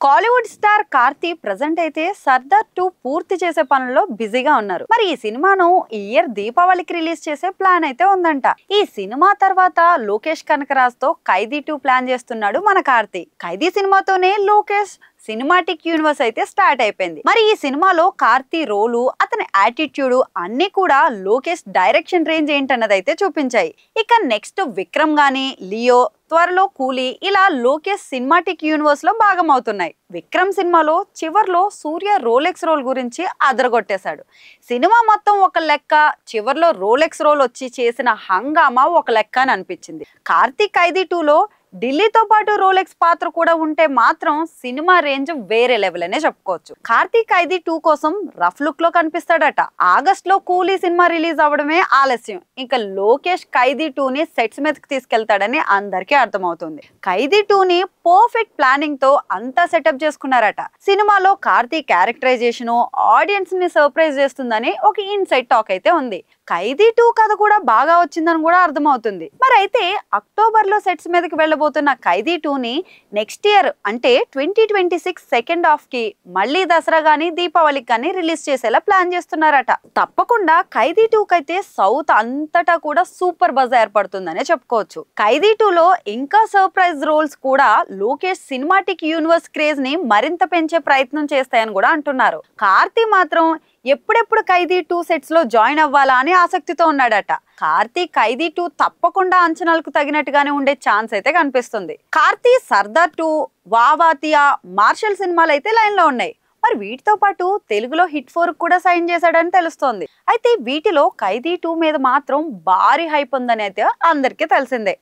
Kollywood star Karthi present అయితే సర్దార్ 2 పూర్తి చేసే పనుల్లో బిజీగా ఉన్నారు. మరి ఈ సినిమాను ఈ ఇయర్ దీపావళికి రిలీజ్ చేసే ప్లాన్ అయితే ఉందంట. ఈ సినిమా తర్వాత లోకేష్ కనకరాజ్ తో ఖైదీ 2 ప్లాన్ చేస్తున్నాడు మన కార్తీ. ఖైదీ సినిమాతోనే లోకేష్ సినిమాటిక్ యూనివర్స్ అయితే స్టార్ట్ అయిపోయింది. మరి ఈ సినిమాలో కార్తీ రోలు, అతని యాటిట్యూడ్ అన్ని కూడా లోకేష్ డైరెక్షన్ రేంజ్ ఏంటన్నది అయితే చూపించాయి. ఇక నెక్స్ట్ విక్రమ్ గానీ, లియో, త్వరలో కూలీ ఇలా లోకేష్ సినిమాటిక్ యూనివర్స్ లో భాగం అవుతున్నాయి. విక్రమ్ సినిమాలో చివర్లో సూర్య రోలెక్స్ రోల్ గురించి అదరగొట్టేశాడు. సినిమా మొత్తం ఒక లెక్క, చివర్లో రోలెక్స్ రోల్ వచ్చి చేసిన హంగామా ఒక లెక్క అని అనిపించింది. కార్తీక్ ఖైదీ 2లో ఢిల్లీతో పాటు రోలెక్స్ పాత్ర కూడా ఉంటే మాత్రం సినిమా రేంజ్ వేరే లెవెల్ అనే చెప్పుకోవచ్చు. కార్తీక్ ఖైదీ 2 కోసం రఫ్ లుక్ లో కనిపిస్తాడట. ఆగస్ట్ లో కూలీ సినిమా రిలీజ్ అవడమే ఆలస్యం. ఇంకా లోకేష్ ఖైదీ 2ని సెట్స్ మీదకి తీసుకెళ్తాడని అందరికీ అర్థమవుతుంది. ఖైదీ 2ని పర్ఫెక్ట్ ప్లానింగ్ తో అంతా సెటప్ చేసుకున్నారట. సినిమాలో కార్తీక్ క్యారెక్టరైజేషన్ ఆడియన్స్ ని సర్ప్రైజ్ చేస్తుందని ఒక ఇన్సైడ్ టాక్ అయితే ఉంది. ఖైదీ 2 కథ కూడా బాగా వచ్చిందని కూడా అర్థమవుతుంది. మరి అయితే అక్టోబర్ లో సెట్స్ మీదకి వెళ్ళబోతున్న ఖైదీ 2ని నెక్స్ట్ ఇయర్ అంటే 2026 సెకండ్ హాఫ్ కి మళ్ళీ దసరా గానీ దీపావళికి కానీ రిలీజ్ చేసేలా ప్లాన్ చేస్తున్నారట. తప్పకుండా ఖైదీ 2 కైతే సౌత్ అంతటా కూడా సూపర్ బజ్ ఏర్పడుతుందనే చెప్పుకోవచ్చు. ఖైదీ 2లో ఇంకా సర్ప్రైజ్ రోల్స్ కూడా లోకేష్ సినిమాటిక్ యూనివర్స్ క్రేజ్ ని మరింత పెంచే ప్రయత్నం చేస్తాయని కూడా అంటున్నారు. కార్తీ మాత్రం ఎప్పుడెప్పుడు ఖైదీ 2 సెట్స్ లో జాయిన్ అవ్వాలా అని ఆసక్తితో ఉన్నాడట. కార్తీక్ ఖైదీ 2 తప్పకుండా అంచనాలకు తగినట్టుగానే ఉండే ఛాన్స్ అయితే కనిపిస్తుంది. కార్తీ సర్దార్ 2, వావాతియా, మార్షల్ సినిమాలు అయితే లైన్ లో ఉన్నాయి. మరి వీటితో పాటు తెలుగులో హిట్ 4 కూడా సైన్ చేశాడని తెలుస్తోంది. అయితే వీటిలో ఖైదీ 2 మీద మాత్రం భారీ హైప్ ఉందని అయితే అందరికీ తెలిసిందే.